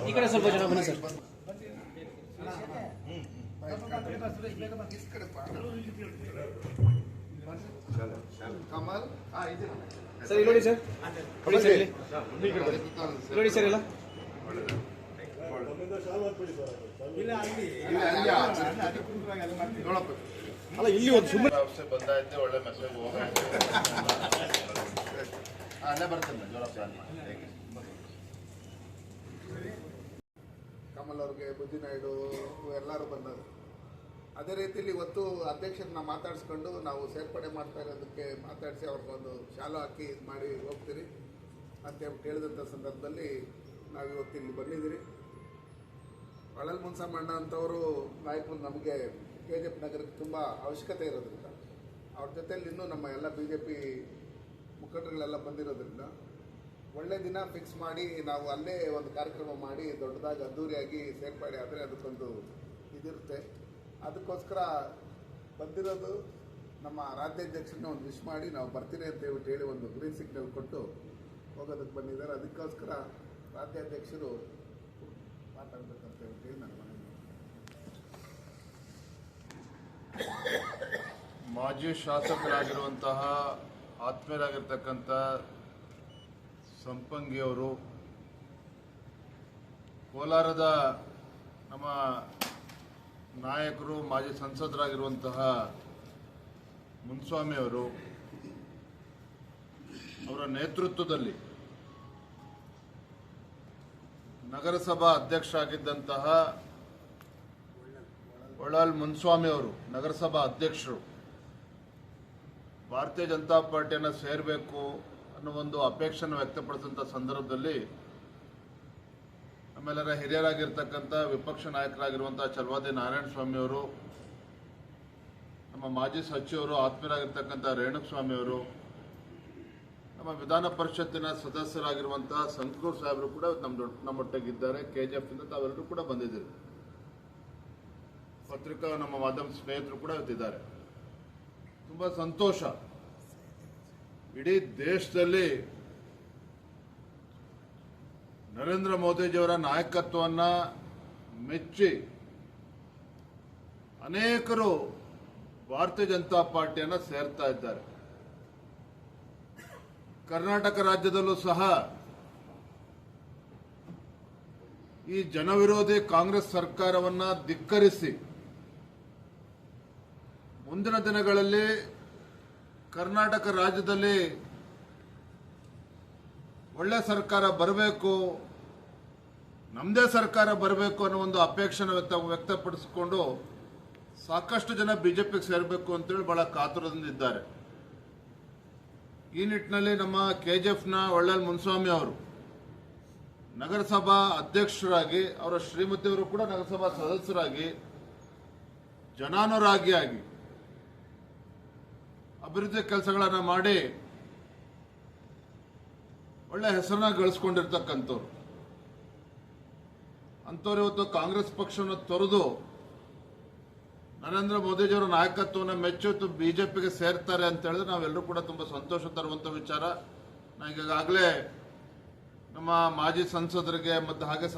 ಈ ಕಡೆ ಸ್ವಲ್ಪ ಜನ ಬನ್ನಿ ಸರ್. ಕಮಲ್ ಸರ್ ಇಲ್ಲಿ ನೋಡಿ ಸರ್, ನೋಡಿ ಸರ್, ಇಲ್ಲಿ ನೋಡಿ ಸರ್, ಎಲ್ಲ ಅಲ್ಲ ಇಲ್ಲಿ ಒಂದು ಸುಮ್ಮನೆ ಬಂದಾಯ್ತು. ಒಳ್ಳೆ ಮೆಸೇಜ್ ಅಲ್ಲೇ ಬರ್ತೇನೆ ಕಮಲ್ ಅವ್ರಿಗೆ, ಬುದ್ಧಿನಾಯ್ಡು ಎಲ್ಲರೂ ಬಂದರು. ಅದೇ ರೀತಿಯಲ್ಲಿ ಇವತ್ತು ಅಧ್ಯಕ್ಷರನ್ನ ಮಾತಾಡಿಸ್ಕೊಂಡು ನಾವು ಸೇರ್ಪಡೆ ಮಾಡ್ತಾ ಇರೋದಕ್ಕೆ ಮಾತಾಡಿಸಿ ಅವ್ರಿಗೊಂದು ಶಾಲು ಹಾಕಿ ಇದು ಮಾಡಿ ಹೋಗ್ತೀರಿ ಅಂತ ಕೇಳಿದಂಥ ಸಂದರ್ಭದಲ್ಲಿ ನಾವಿವತ್ತು ಇಲ್ಲಿ ಬಂದಿದ್ದೀರಿ. ಹೊಳಲ್ ಮುನ್ಸಮ್ಮಣ್ಣ ಅಂತವರು ನಾಯಕರು ನಮಗೆ KGF ನಗರಕ್ಕೆ ತುಂಬ ಅವಶ್ಯಕತೆ ಇರೋದ್ರಿಂದ ಅವ್ರ ಜೊತೆಯಲ್ಲಿ ಇನ್ನೂ ನಮ್ಮ ಎಲ್ಲ BJP ಮುಖಂಡರುಗಳೆಲ್ಲ ಬಂದಿರೋದ್ರಿಂದ ಒಳ್ಳೆ ದಿನ ಫಿಕ್ಸ್ ಮಾಡಿ ನಾವು ಅಲ್ಲೇ ಒಂದು ಕಾರ್ಯಕ್ರಮ ಮಾಡಿ ದೊಡ್ಡದಾಗಿ ಅದ್ದೂರಿಯಾಗಿ ಸೇರ್ಪಡೆ ಆದರೆ ಅದಕ್ಕೊಂದು ಇದಿರುತ್ತೆ. ಅದಕ್ಕೋಸ್ಕರ ಬಂದಿರೋದು ನಮ್ಮ ರಾಜ್ಯಾಧ್ಯಕ್ಷರನ್ನ ಒಂದು ವಿಶ್ ಮಾಡಿ ನಾವು ಬರ್ತೀನಿ ಅಂತ ಹೇಳ್ಬಿಟ್ಟು ಹೇಳಿ ಒಂದು ಗ್ರೀನ್ ಸಿಗ್ನಲ್ ಕೊಟ್ಟು ಹೋಗೋದಕ್ಕೆ ಬಂದಿದ್ದಾರೆ. ಅದಕ್ಕೋಸ್ಕರ ರಾಜ್ಯಾಧ್ಯಕ್ಷರು ಮಾತಾಡಬೇಕಂತ ಹೇಳಿ ನಾನು ಮನವಿ. ಮಾಜಿ ಶಾಸಕರಾಗಿರುವಂತಹ ಆತ್ಮೀಯರಾಗಿರ್ತಕ್ಕಂಥ ಸಂಪಂಗಿಯವರು, ಕೋಲಾರದ ನಮ್ಮ ನಾಯಕರು, ಮಾಜಿ ಸಂಸದರಾಗಿರುವಂತಹ ಮುನ್ಸ್ವಾಮಿಯವರು ಅವರ ನೇತೃತ್ವದಲ್ಲಿ ನಗರಸಭಾ ಅಧ್ಯಕ್ಷರಾಗಿದ್ದಂತಹ ಹೊಳಲ್ ಮುನ್ಸ್ವಾಮಿಯವರು ನಗರಸಭಾ ಅಧ್ಯಕ್ಷರು ಭಾರತೀಯ ಜನತಾ ಪಾರ್ಟಿಯನ್ನು ಸೇರಬೇಕು ಅನ್ನೋ ಒಂದು ಅಪೇಕ್ಷೆಯನ್ನು ವ್ಯಕ್ತಪಡಿಸಿದಂಥ ಸಂದರ್ಭದಲ್ಲಿ ನಮ್ಮೆಲ್ಲರ ಹಿರಿಯರಾಗಿರ್ತಕ್ಕಂಥ ವಿಪಕ್ಷ ನಾಯಕರಾಗಿರುವಂಥ ಛಲವಾದಿ ನಾರಾಯಣಸ್ವಾಮಿಯವರು, ನಮ್ಮ ಮಾಜಿ ಸಚಿವರು ಆತ್ಮೀಯರಾಗಿರ್ತಕ್ಕಂಥ ರೇಣುಕಸ್ವಾಮಿಯವರು, ನಮ್ಮ ವಿಧಾನ ಪರಿಷತ್ತಿನ ಸದಸ್ಯರಾಗಿರುವಂತಹ ಸಂಕನೂರು ಸಾಹೇಬರು ಕೂಡ ನಮ್ಮೊಟ್ಟಿಗಿದ್ದಾರೆ. KGF ಇಂದ ತಾವೆಲ್ಲರೂ ಕೂಡ ಬಂದಿದ್ದೀರಿ. ಪತ್ರಿಕಾ ನಮ್ಮ ಮಾಧ್ಯಮ ಸ್ನೇಹಿತರು ಕೂಡ ಇದ್ದಾರೆ. ತುಂಬ ಸಂತೋಷ. ಇಡೀ ದೇಶದಲ್ಲಿ ನರೇಂದ್ರ ಮೋದಿಜಿಯವರ ನಾಯಕತ್ವವನ್ನು ಮೆಚ್ಚಿ ಅನೇಕರು ಭಾರತೀಯ ಜನತಾ ಪಾರ್ಟಿಯನ್ನು ಸೇರ್ತಾ ಇದ್ದಾರೆ. ಕರ್ನಾಟಕ ರಾಜ್ಯದಲ್ಲೂ ಸಹ ಈ ಜನವಿರೋಧಿ ಕಾಂಗ್ರೆಸ್ ಸರ್ಕಾರವನ್ನು ಧಿಕ್ಕರಿಸಿ ಮುಂದಿನ ದಿನಗಳಲ್ಲಿ ಕರ್ನಾಟಕ ರಾಜ್ಯದಲ್ಲಿ ಒಳ್ಳೆ ಸರ್ಕಾರ ಬರಬೇಕು, ನಮ್ಮದೇ ಸರ್ಕಾರ ಬರಬೇಕು ಅನ್ನೋ ಒಂದು ಅಪೇಕ್ಷೆನ ವ್ಯಕ್ತಪಡಿಸಿಕೊಂಡು ಸಾಕಷ್ಟು ಜನ BJPಗೆ ಸೇರಬೇಕು ಅಂತೇಳಿ ಬಹಳ ಕಾತುರದಿಂದ ಇದ್ದಾರೆ. ಈ ನಿಟ್ಟಿನಲ್ಲಿ ನಮ್ಮ KGFನ ಹೊಳಲ್ ಮುನ್ಸ್ವಾಮಿ ಅವರು ನಗರಸಭಾ ಅಧ್ಯಕ್ಷರಾಗಿ, ಅವರ ಶ್ರೀಮತಿಯವರು ಕೂಡ ನಗರಸಭಾ ಸದಸ್ಯರಾಗಿ, ಜನಾನುರಾಗಿಯಾಗಿ ಅಭಿವೃದ್ಧಿ ಕೆಲಸಗಳನ್ನು ಮಾಡಿ ಒಳ್ಳೆ ಹೆಸರನ್ನ ಗಳಿಸ್ಕೊಂಡಿರ್ತಕ್ಕಂಥವ್ರು. ಅಂಥವ್ರು ಇವತ್ತು ಕಾಂಗ್ರೆಸ್ ಪಕ್ಷವನ್ನು ತೊರೆದು ನರೇಂದ್ರ ಮೋದಿಜಿಯವರ ನಾಯಕತ್ವವನ್ನು ಮೆಚ್ಚು BJPಗೆ ಸೇರ್ತಾರೆ ಅಂತ ಹೇಳಿದ್ರೆ ನಾವೆಲ್ಲರೂ ಕೂಡ ತುಂಬ ಸಂತೋಷ ತರುವಂಥ ವಿಚಾರ. ನಾನು ಈಗಾಗಲೇ ನಮ್ಮ ಮಾಜಿ ಸಂಸದರಿಗೆ ಮತ್ತು ಹಾಗೆ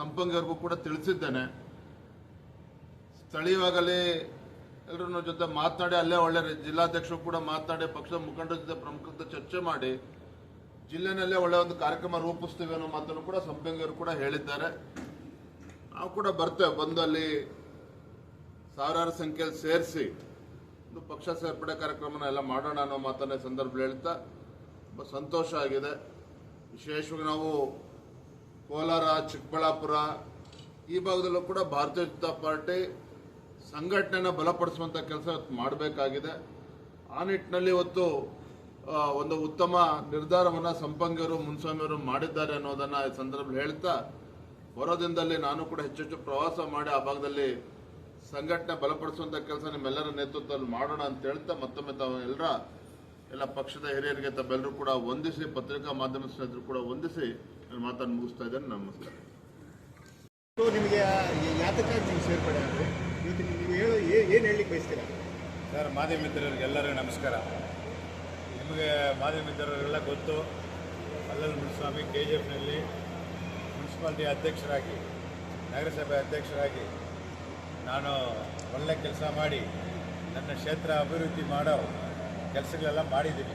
ಸಂಪಂಗಿಯವ್ರಿಗೂ ಕೂಡ ತಿಳಿಸಿದ್ದೇನೆ. ಸ್ಥಳೀಯವಾಗಲಿ ಎಲ್ಲರ ಜೊತೆ ಮಾತನಾಡಿ, ಅಲ್ಲೇ ಒಳ್ಳೆ ಜಿಲ್ಲಾಧ್ಯಕ್ಷರು ಕೂಡ ಮಾತನಾಡಿ, ಪಕ್ಷದ ಮುಖಂಡರ ಜೊತೆ ಪ್ರಮುಖ ಜೊತೆ ಮಾಡಿ ಜಿಲ್ಲೆನಲ್ಲೇ ಒಳ್ಳೆ ಒಂದು ಕಾರ್ಯಕ್ರಮ ರೂಪಿಸ್ತೀವಿ ಅನ್ನೋ ಮಾತನ್ನು ಕೂಡ ಸಂಪಂಗಿಯವರು ಕೂಡ ಹೇಳಿದ್ದಾರೆ. ನಾವು ಕೂಡ ಬರ್ತೇವೆ, ಬಂದು ಅಲ್ಲಿ ಸಾವಿರಾರು ಸಂಖ್ಯೆಯಲ್ಲಿ ಸೇರಿಸಿ ಒಂದು ಪಕ್ಷ ಸೇರ್ಪಡೆ ಕಾರ್ಯಕ್ರಮನ ಎಲ್ಲ ಮಾಡೋಣ ಅನ್ನೋ ಮಾತನ್ನ ಸಂದರ್ಭದಲ್ಲಿ ಹೇಳ್ತಾ ತುಂಬ ಸಂತೋಷ ಆಗಿದೆ. ವಿಶೇಷವಾಗಿ ನಾವು ಕೋಲಾರ, ಚಿಕ್ಕಬಳ್ಳಾಪುರ ಈ ಭಾಗದಲ್ಲೂ ಕೂಡ ಭಾರತೀಯ ಜನತಾ ಪಾರ್ಟಿ ಸಂಘಟನೆಯನ್ನು ಬಲಪಡಿಸುವಂಥ ಕೆಲಸ ಮಾಡಬೇಕಾಗಿದೆ. ಆ ನಿಟ್ಟಿನಲ್ಲಿ ಇವತ್ತು ಒಂದು ಉತ್ತಮ ನಿರ್ಧಾರವನ್ನು ಸಂಪಂಗಿಯವರು, ಮುನ್ಸ್ವಾಮಿಯವರು ಮಾಡಿದ್ದಾರೆ ಅನ್ನೋದನ್ನು ಈ ಸಂದರ್ಭದಲ್ಲಿ ಹೇಳ್ತಾ, ಬರೋ ದಿನದಲ್ಲಿ ನಾನು ಕೂಡ ಹೆಚ್ಚೆಚ್ಚು ಪ್ರವಾಸ ಮಾಡಿ ಆ ಭಾಗದಲ್ಲಿ ಸಂಘಟನೆ ಬಲಪಡಿಸುವಂಥ ಕೆಲಸ ನಿಮ್ಮೆಲ್ಲರ ನೇತೃತ್ವದಲ್ಲಿ ಮಾಡೋಣ ಅಂತ ಹೇಳ್ತಾ ಮತ್ತೊಮ್ಮೆ ತಾವು ಎಲ್ಲ ಪಕ್ಷದ ಹಿರಿಯರಿಗೆ ತಮ್ಮೆಲ್ಲರೂ ಕೂಡ ವಂದಿಸಿ, ಪತ್ರಿಕಾ ಮಾಧ್ಯಮ ಸ್ನೇಹಿತರು ಕೂಡ ವಂದಿಸಿ ನಾನು ಮಾತನ್ನು ಮುಗಿಸ್ತಾ ಇದ್ದೇನೆ. ನಮಸ್ಕಾರ. ನಿಮಗೆ ಯಾತಕ್ಕಾಗಿ ನೀವು ಸೇರ್ಪಡೆ ಆದರೆ ಇವತ್ತು ನೀವು ಏನು ಹೇಳಲಿಕ್ಕೆ ಬಯಸ್ತೀರಾ ಸರ್? ಮಾಧ್ಯಮ ಮಿತ್ರರಿಗೆಲ್ಲರಿಗೂ ನಮಸ್ಕಾರ. ನಿಮಗೆ ಮಾಧ್ಯಮ ಮಿತ್ರರಿಗೆಲ್ಲ ಗೊತ್ತು, ಅಲ್ಲಲ್ ಮುನಿಸ್ವಾಮಿ KGFನಲ್ಲಿ ಮುನ್ಸಿಪಾಲ್ಟಿ ಅಧ್ಯಕ್ಷರಾಗಿ ನಗರಸಭೆ ಅಧ್ಯಕ್ಷರಾಗಿ ನಾನು ಒಳ್ಳೆ ಕೆಲಸ ಮಾಡಿ ನನ್ನ ಕ್ಷೇತ್ರ ಅಭಿವೃದ್ಧಿ ಮಾಡೋ ಕೆಲಸಗಳೆಲ್ಲ ಮಾಡಿದ್ದೀನಿ.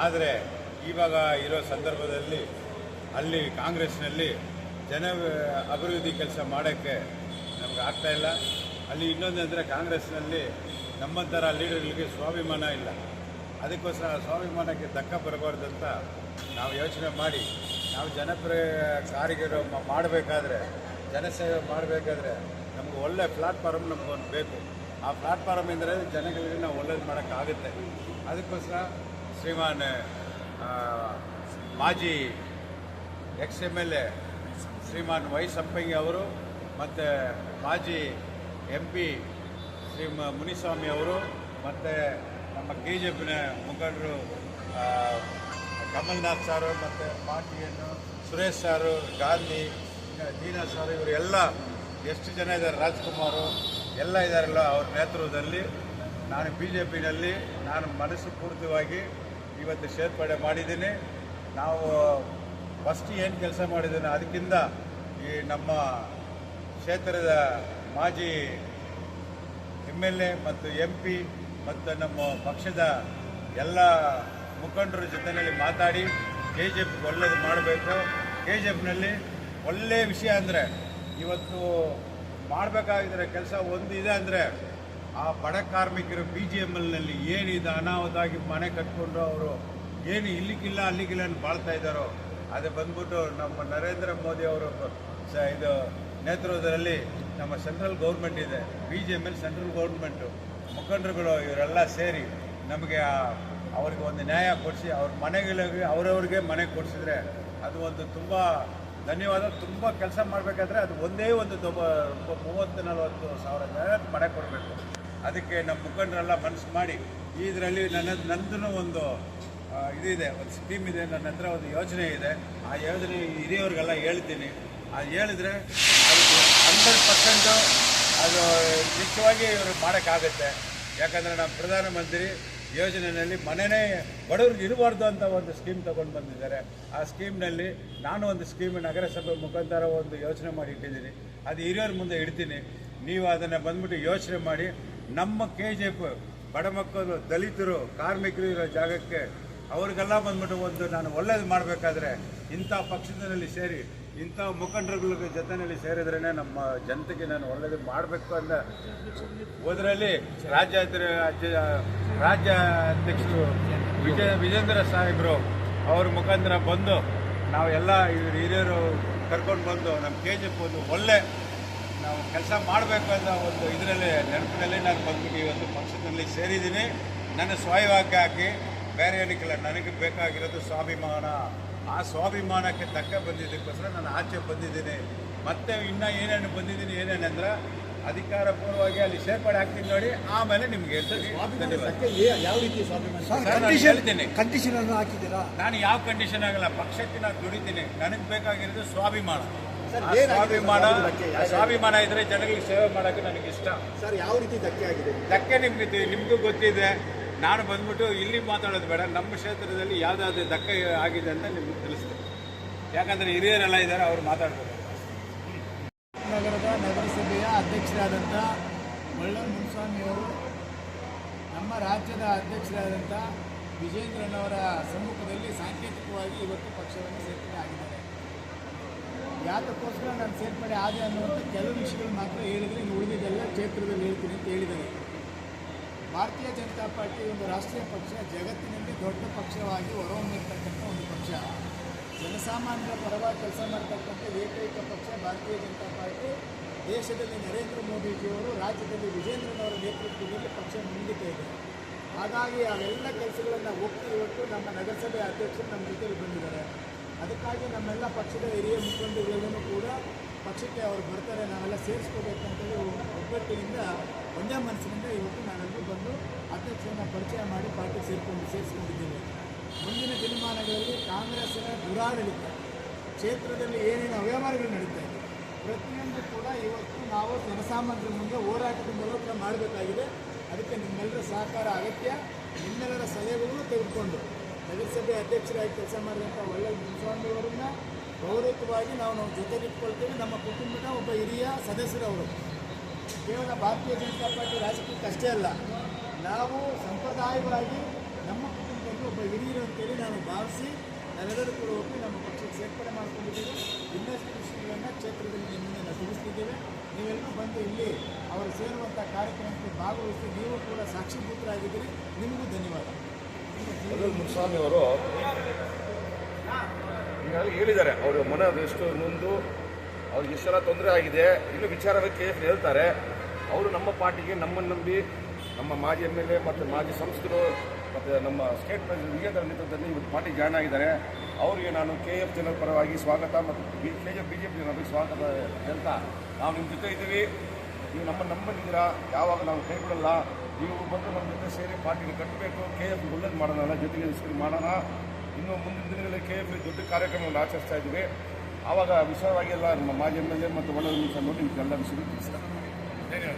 ಆದರೆ ಇವಾಗ ಇರೋ ಸಂದರ್ಭದಲ್ಲಿ ಅಲ್ಲಿ ಕಾಂಗ್ರೆಸ್ನಲ್ಲಿ ಅಭಿವೃದ್ಧಿ ಕೆಲಸ ಮಾಡೋಕ್ಕೆ ನಮ್ಗೆ ಆಗ್ತಾಯಿಲ್ಲ. ಅಲ್ಲಿ ಇನ್ನೊಂದಂದರೆ ಕಾಂಗ್ರೆಸ್ನಲ್ಲಿ ನಮ್ಮಂಥರ ಲೀಡರ್ಗಳಿಗೆ ಸ್ವಾಭಿಮಾನ ಇಲ್ಲ. ಅದಕ್ಕೋಸ್ಕರ ಸ್ವಾಭಿಮಾನಕ್ಕೆ ಧಕ್ಕ ಬರಬಾರ್ದಂತ ನಾವು ಯೋಚನೆ ಮಾಡಿ ನಾವು ಜನಪ್ರಿಯ ಕಾರ್ಯಗಳು ಮಾಡಬೇಕಾದ್ರೆ ಜನಸೇವೆ ಮಾಡಬೇಕಾದ್ರೆ ನಮ್ಗೆ ಒಳ್ಳೆ ಪ್ಲಾಟ್ಫಾರ್ಮ್ ನಮಗೊಂದು ಬೇಕು. ಆ ಪ್ಲಾಟ್ಫಾರ್ಮ್ ಎಂದರೆ ಜನಗಳಿಗೆ ನಾವು ಒಳ್ಳೇದು ಮಾಡೋಕ್ಕಾಗುತ್ತೆ. ಅದಕ್ಕೋಸ್ಕರ ಶ್ರೀಮಾನ್ ಮಾಜಿ XMLA ಶ್ರೀಮಾನ್ ವೈ ಸಂಪಂಗಿ ಅವರು ಮತ್ತು ಮಾಜಿ MP ಶ್ರೀ ಮುನಿಸ್ವಾಮಿ ಅವರು ಮತ್ತು ನಮ್ಮ KGFನ ಮುಖಂಡರು ಕಮಲ್ನಾಥ್ ಸಾರು ಮತ್ತು ಪಾರ್ಟಿಯನ್ನು ಸುರೇಶ್ ಸಾರು, ಗಾಂಧಿ, ದೀನಾ ಸಾರು, ಇವರೆಲ್ಲ ಎಷ್ಟು ಜನ ಇದ್ದಾರೆ, ರಾಜ್ಕುಮಾರು ಎಲ್ಲ ಇದ್ದಾರಲ್ಲ, ಅವ್ರ ನೇತೃತ್ವದಲ್ಲಿ ನಾನು BJPನಲ್ಲಿ ನಾನು ಮನಸ್ಸು ಪೂರ್ತಿಯಾಗಿ ಇವತ್ತು ಸೇರ್ಪಡೆ ಮಾಡಿದ್ದೀನಿ. ನಾವು ಫಸ್ಟ್ ಏನು ಕೆಲಸ ಮಾಡಿದ್ದೇನೆ ಅದಕ್ಕಿಂತ ಈ ನಮ್ಮ ಕ್ಷೇತ್ರದ ಮಾಜಿ MLA ಮತ್ತು MP ಮತ್ತು ನಮ್ಮ ಪಕ್ಷದ ಎಲ್ಲ ಮುಖಂಡರ ಜೊತೆಯಲ್ಲಿ ಮಾತಾಡಿ KGF ಒಳ್ಳೇದು ಮಾಡಬೇಕು. KGFನಲ್ಲಿ ಒಳ್ಳೆಯ ವಿಷಯ ಅಂದರೆ ಇವತ್ತು ಮಾಡಬೇಕಾಗಿದ್ರೆ ಕೆಲಸ ಒಂದು ಇದೆ ಅಂದರೆ ಆ ಬಡ ಕಾರ್ಮಿಕರು BGMLನಲ್ಲಿ ಏನಿದೆ ಅನಾಹುತವಾಗಿ ಮನೆ ಕಟ್ಕೊಂಡು ಅವರು ಏನು ಇಲ್ಲಿಗಿಲ್ಲ ಅಲ್ಲಿಗಿಲ್ಲ ಅಂತ ಬಾಳ್ತಾ ಇದ್ದಾರೋ ಅದು ಬಂದ್ಬಿಟ್ಟು ನಮ್ಮ ನರೇಂದ್ರ ಮೋದಿ ಅವರು ಇದು ನೇತೃತ್ವದಲ್ಲಿ ನಮ್ಮ ಸೆಂಟ್ರಲ್ ಗೌರ್ಮೆಂಟ್ ಇದೆ, BGML ಸೆಂಟ್ರಲ್ ಗೌರ್ಮೆಂಟು ಮುಖಂಡರುಗಳು ಇವರೆಲ್ಲ ಸೇರಿ ನಮಗೆ ಅವ್ರಿಗೆ ಒಂದು ನ್ಯಾಯ ಕೊಡಿಸಿ ಅವ್ರ ಮನೆಗಳಿಗೆ ಅವರವ್ರಿಗೆ ಮನೆ ಕೊಡಿಸಿದ್ರೆ ಅದು ಒಂದು ತುಂಬ ಧನ್ಯವಾದ. ತುಂಬ ಕೆಲಸ ಮಾಡಬೇಕಾದ್ರೆ ಅದು ಒಂದೇ ಒಂದು 30-40 ಸಾವಿರ ಜನ ಮನೆ ಕೊಡಬೇಕು. ಅದಕ್ಕೆ ನಮ್ಮ ಮುಖಂಡರೆಲ್ಲ ಮನಸ್ಸು ಮಾಡಿ ಇದರಲ್ಲಿ ನಂದು ಒಂದು ಇದಿದೆ, ಒಂದು ಸ್ಕೀಮ್ ಇದೆ, ನನ್ನ ಹತ್ರ ಒಂದು ಯೋಜನೆ ಇದೆ. ಆ ಯೋಜನೆ ಹಿರಿಯವ್ರಿಗೆಲ್ಲ ಹೇಳ್ತೀನಿ. ಅದು ಹೇಳಿದ್ರೆ ಅದಕ್ಕೆ 100% ಅದು ನಿಜವಾಗಿ ಇವರು ಮಾಡೋಕ್ಕಾಗುತ್ತೆ. ಯಾಕಂದರೆ ನಮ್ಮ ಪ್ರಧಾನಮಂತ್ರಿ ಯೋಜನೆಯಲ್ಲಿ ಮನೆಯೇ ಬಡವ್ರಿಗೆ ಇರಬಾರ್ದು ಅಂತ ಒಂದು ಸ್ಕೀಮ್ ತೊಗೊಂಡು ಬಂದಿದ್ದಾರೆ. ಆ ಸ್ಕೀಮ್ನಲ್ಲಿ ನಾನು ಒಂದು ಸ್ಕೀಮ್ ನಗರಸಭೆ ಮುಖಾಂತರ ಒಂದು ಯೋಚನೆ ಮಾಡಿ ಇಟ್ಟಿದ್ದೀನಿ. ಅದು ಹಿರಿಯರ ಮುಂದೆ ಇಡ್ತೀನಿ. ನೀವು ಅದನ್ನು ಬಂದ್ಬಿಟ್ಟು ಯೋಚನೆ ಮಾಡಿ ನಮ್ಮ KGF ಬಡ ಮಕ್ಕಳು, ದಲಿತರು, ಕಾರ್ಮಿಕರು ಇರೋ ಜಾಗಕ್ಕೆ ಅವ್ರಿಗೆಲ್ಲ ಬಂದ್ಬಿಟ್ಟು ಒಂದು ನಾನು ಒಳ್ಳೇದು ಮಾಡಬೇಕಾದ್ರೆ ಇಂಥ ಪಕ್ಷದಲ್ಲಿ ಸೇರಿ ಇಂಥ ಮುಖಂಡರುಗಳ ಜೊತೆಯಲ್ಲಿ ಸೇರಿದ್ರೇ ನಮ್ಮ ಜನತೆಗೆ ನಾನು ಒಳ್ಳೇದು ಮಾಡಬೇಕು ಅಂತ ಹೋದ್ರಲ್ಲಿ ರಾಜ್ಯಾಧ್ಯಕ್ಷರು ವಿಜೇಂದ್ರ ಸಾಹೇಬರು ಅವ್ರ ಮುಖಾಂತರ ಬಂದು ನಾವೆಲ್ಲ ಹಿರಿಯರು ಕರ್ಕೊಂಡು ಬಂದು ನಮ್ಮ KGF ಒಂದು ಒಳ್ಳೆ ನಾವು ಕೆಲಸ ಮಾಡಬೇಕು ಅಂತ ಒಂದು ಇದರಲ್ಲಿ ನೆನಪಿನಲ್ಲಿ ನಾನು ಬಂದ್ಬಿಟ್ಟು ಈ ಒಂದು ಪಕ್ಷದಲ್ಲಿ ಸೇರಿದ್ದೀನಿ. ನನ್ನ ಸ್ವಯವಾಗಿ ಹಾಕಿ ಬೇರೆ ಏನಕ್ಕಿಲ್ಲ, ನನಗೆ ಬೇಕಾಗಿರೋದು ಸ್ವಾಭಿಮಾನ. ಆ ಸ್ವಾಭಿಮಾನಕ್ಕೆ ತಕ್ಕ ಬಂದಿದ್ದಕ್ಕೋಸ್ಕರ ನಾನು ಆಚೆ ಬಂದಿದ್ದೀನಿ. ಮತ್ತೆ ಇನ್ನೂ ಏನೇನು ಬಂದಿದ್ದೀನಿ ಏನೇನಂದ್ರೆ ಅಧಿಕಾರಪೂರ್ವವಾಗಿ ಅಲ್ಲಿ ಸೇರ್ಪಡೆ ಆಗ್ತೀನಿ ನೋಡಿ, ಆಮೇಲೆ ನಿಮ್ಗೆ ಹೇಳ್ತೀನಿ. ಯಾವ ರೀತಿ ಹೇಳ್ತೀನಿ. ಕಂಡೀಷನ್ ಅನ್ನು ಹಾಕಿದ್ದೀರಾ? ನಾನು ಯಾವ ಕಂಡೀಷನ್ ಆಗಲ್ಲ, ಪಕ್ಷಕ್ಕೆ ನಾನು ದುಡಿತೀನಿ. ನನಗೆ ಬೇಕಾಗಿರೋದು ಸ್ವಾಭಿಮಾನ. ಸ್ವಾಭಿಮಾನ ಇದ್ರೆ ಜನಗಳಿಗೆ ಸೇವೆ ಮಾಡೋಕ್ಕೆ ನನಗೆ ಇಷ್ಟ. ಸರ್, ಯಾವ ರೀತಿ ಧಕ್ಕೆ ಆಗಿದೆ? ಧಕ್ಕೆ ನಿಮಗೂ ಗೊತ್ತಿದೆ. ನಾನು ಬಂದ್ಬಿಟ್ಟು ಇಲ್ಲಿ ಮಾತಾಡೋದು ಬೇಡ, ನಮ್ಮ ಕ್ಷೇತ್ರದಲ್ಲಿ ಯಾವುದಾದ್ರು ಧಕ್ಕೆ ಆಗಿದೆ ಅಂತ ನಿಮ್ಗೆ ತಿಳಿಸ್ತೀನಿ. ಯಾಕಂದರೆ ಹಿರಿಯರೆಲ್ಲ ಇದ್ದಾರೆ, ಅವ್ರು ಮಾತಾಡ್ಬೋದು. ನಗರದ ನಗರಸಭೆಯ ಅಧ್ಯಕ್ಷರಾದಂಥ ಒಳ್ಳಲ್ ಮುನಿಸ್ವಾಮಿಯವರು ನಮ್ಮ ರಾಜ್ಯದ ಅಧ್ಯಕ್ಷರಾದಂಥ ವಿಜೇಂದ್ರನವರ ಸಮ್ಮುಖದಲ್ಲಿ ಸಾಂಕೇತಿಕವಾಗಿ ಇವತ್ತು ಪಕ್ಷವನ್ನು ಸೇರ್ಪಡೆ ಆಗಿದ್ದಾರೆ. ಯಾತಕ್ಕೋಸ್ಕರ ನಾನು ಸೇರ್ಪಡೆ ಆದೆ ಅನ್ನುವಂಥ ಕೆಲವು ವಿಷಯಗಳು ಮಾತ್ರ ಹೇಳಿದರೆ ಇನ್ನು ಉಳಿದಿದ್ದೆಲ್ಲ ಕ್ಷೇತ್ರದಲ್ಲಿ ಹೇಳ್ತೀನಿ ಅಂತ ಹೇಳಿದ್ದಾರೆ. ಭಾರತೀಯ ಜನತಾ ಪಾರ್ಟಿ ಒಂದು ರಾಷ್ಟ್ರೀಯ ಪಕ್ಷ, ಜಗತ್ತಿನಲ್ಲಿ ದೊಡ್ಡ ಪಕ್ಷವಾಗಿ ಹೊರಹೊಮ್ಮಿರ್ತಕ್ಕಂಥ ಒಂದು ಪಕ್ಷ. ಜನಸಾಮಾನ್ಯರ ಪರವಾಗಿ ಕೆಲಸ ಮಾಡ್ತಕ್ಕಂಥ ಏಕೈಕ ಪಕ್ಷ ಭಾರತೀಯ ಜನತಾ ಪಾರ್ಟಿ. ದೇಶದಲ್ಲಿ ನರೇಂದ್ರ ಮೋದಿಜಿಯವರು, ರಾಜ್ಯದಲ್ಲಿ ವಿಜೇಂದ್ರನವರ ನೇತೃತ್ವದಲ್ಲಿ ಪಕ್ಷ ಮುಂದಕ್ಕೆ ಇದೆ. ಹಾಗಾಗಿ ಅವೆಲ್ಲ ಕೆಲಸಗಳನ್ನು ಒಪ್ಪಿ ಇವತ್ತು ನಮ್ಮ ನಗರಸಭೆ ಅಧ್ಯಕ್ಷರು ನಮ್ಮ ಜೊತೆಯಲ್ಲಿ ಬಂದಿದ್ದಾರೆ. ಅದಕ್ಕಾಗಿ ನಮ್ಮೆಲ್ಲ ಪಕ್ಷದ ಹಿರಿಯ ಮುಖಂಡರುಗಳನ್ನು ಕೂಡ ಪಕ್ಷಕ್ಕೆ ಅವರು ಬರ್ತಾರೆ, ನಾವೆಲ್ಲ ಸೇರಿಸ್ಕೋಬೇಕಂತೇಳಿ ಒಗ್ಗಟ್ಟಿನಿಂದ ಒಂದೇ ಮನಸ್ಸಿನಿಂದ ಇವತ್ತು ನಾವೆಲ್ಲರೂ ಬಂದು ಅಧ್ಯಕ್ಷರನ್ನು ಪರಿಚಯ ಮಾಡಿ ಪಾರ್ಟಿ ಸೇರಿಸ್ಕೊಂಡಿದ್ದೀವಿ. ಮುಂದಿನ ದಿನಮಾನಗಳಲ್ಲಿ ಕಾಂಗ್ರೆಸ್ಸಿನ ದುರಾಡಳಿತ ಕ್ಷೇತ್ರದಲ್ಲಿ ಏನೇನು ಅವ್ಯವಹಾರಗಳು ನಡೀತಾ ಇದೆ ಪ್ರತಿಯೊಂದು ಕೂಡ ಇವತ್ತು ನಾವು ಜನಸಾಮಾನ್ಯರ ಮುಂದೆ ಹೋರಾಟದ ಮೂಲಕ ಮಾಡಬೇಕಾಗಿದೆ. ಅದಕ್ಕೆ ನಿಮ್ಮೆಲ್ಲರ ಸಹಕಾರ ಅಗತ್ಯ. ನಿಮ್ಮೆಲ್ಲರ ಸಲಹೆಗಳನ್ನು ತೆಗೆದುಕೊಂಡು ನಗರಸಭೆ ಅಧ್ಯಕ್ಷರಾಗಿ ಕೆಲಸ ಮಾಡಿದಂಥ ಒಳ್ಳೆ ಮುನಿಸ್ವಾಮಿ ಅವರನ್ನ ಗೌರವಯುತವಾಗಿ ನಾವು ಜೊತೆಲಿಟ್ಕೊಳ್ತೇವೆ. ನಮ್ಮ ಕುಟುಂಬದ ಒಬ್ಬ ಹಿರಿಯ ಸದಸ್ಯರವರು. ಕೇವಲ ಭಾರತೀಯ ಜನತಾ ಪಾರ್ಟಿ ರಾಜಕೀಯಕ್ಕೆ ಅಷ್ಟೇ ಅಲ್ಲ, ನಾವು ಸಂಪ್ರದಾಯವಾಗಿ ನಮ್ಮ ಕುಟುಂಬದಲ್ಲಿ ಒಬ್ಬ ಹಿರಿಯರು ಅಂತೇಳಿ ನಾನು ಭಾವಿಸಿ ನಾವೆಲ್ಲರೂ ಕೂಡ ಹೋಗಿ ನಮ್ಮ ಪಕ್ಷಕ್ಕೆ ಸೇರ್ಪಡೆ ಮಾಡ್ಕೊಂಡಿದ್ದೇವೆ. ಇನ್ನಷ್ಟು ವಿಷಯಗಳನ್ನು ಕ್ಷೇತ್ರದಲ್ಲಿ ನಿಮ್ಮನ್ನು ನಾವು ತಿಳಿಸ್ತಿದ್ದೇವೆ. ನೀವೆಲ್ಲರೂ ಬಂದು ಇಲ್ಲಿ ಅವರು ಸೇರುವಂಥ ಕಾರ್ಯಕ್ರಮಕ್ಕೆ ಭಾಗವಹಿಸಿ ನೀವು ಕೂಡ ಸಾಕ್ಷೀಭೂತರಾಗಿದ್ದೀರಿ. ನಿಮಗೂ ಧನ್ಯವಾದ. ಮುನಿಸ್ವಾಮಿ ಅವರು ಈಗಾಗಲೇ ಹೇಳಿದ್ದಾರೆ, ಅವರು ಮನದ ಎಷ್ಟು ನೊಂದು ಅವ್ರಿಗೆ ಎಷ್ಟೆಲ್ಲ ತೊಂದರೆ ಆಗಿದೆ, ಇನ್ನೂ ವಿಚಾರಕ್ಕೆ ಹೇಳ್ತಾರೆ. ಅವರು ನಮ್ಮ ಪಾರ್ಟಿಗೆ ನಮ್ಮನ್ನು ನಂಬಿ ನಮ್ಮ ಮಾಜಿ MLA ಮತ್ತು ಮಾಜಿ ಸಂಸದರು ಮತ್ತು ನಮ್ಮ ಸ್ಟೇಟ್ ಪ್ರೆಸಿಡೆಂಟ್ ವಿಜೇಂದ್ರ ನೇತೃತ್ವದಲ್ಲಿ ಇವತ್ತು ಪಾರ್ಟಿ ಜಾಯ್ನ್ ಆಗಿದ್ದಾರೆ. ಅವರಿಗೆ ನಾನು KF ಜನರ ಪರವಾಗಿ ಸ್ವಾಗತ ಮತ್ತು BJP ಜನರಿಗೆ ಸ್ವಾಗತ ಹೇಳ್ತಾ, ನಾವು ನಿಮ್ಮ ಜೊತೆ ಇದ್ದೀವಿ, ನೀವು ನಂಬಂದಿದ್ದೀರಾ, ಯಾವಾಗ ನಾವು ಕೈ ಬಿಡಲ್ಲ. ನೀವು ಬಂದು ನಮ್ಮ ಜೊತೆ ಸೇರಿ ಪಾರ್ಟಿಗೆ ಕಟ್ಟಬೇಕು, KF ಒಳ್ಳೇದು ಮಾಡೋಣ, ಜೊತೆಗೆ ಸೇರಿ ಮಾಡೋಣ. ಇನ್ನು ಮುಂದಿನ ದಿನಗಳಲ್ಲಿ KF ದೊಡ್ಡ ಕಾರ್ಯಕ್ರಮವನ್ನು ಆಚರಿಸ್ತಾ ಇದ್ದೀವಿ. ಆವಾಗ ವಿಶೇಷವಾಗಿ ಎಲ್ಲ ನಮ್ಮ ಮಾಜಿ MLA ಮತ್ತು ಒಳ್ಳೆಯ ನೋಡಿ ಎಲ್ಲ ವಿಷಯ ತಿಳಿಸ್ತಾರೆ.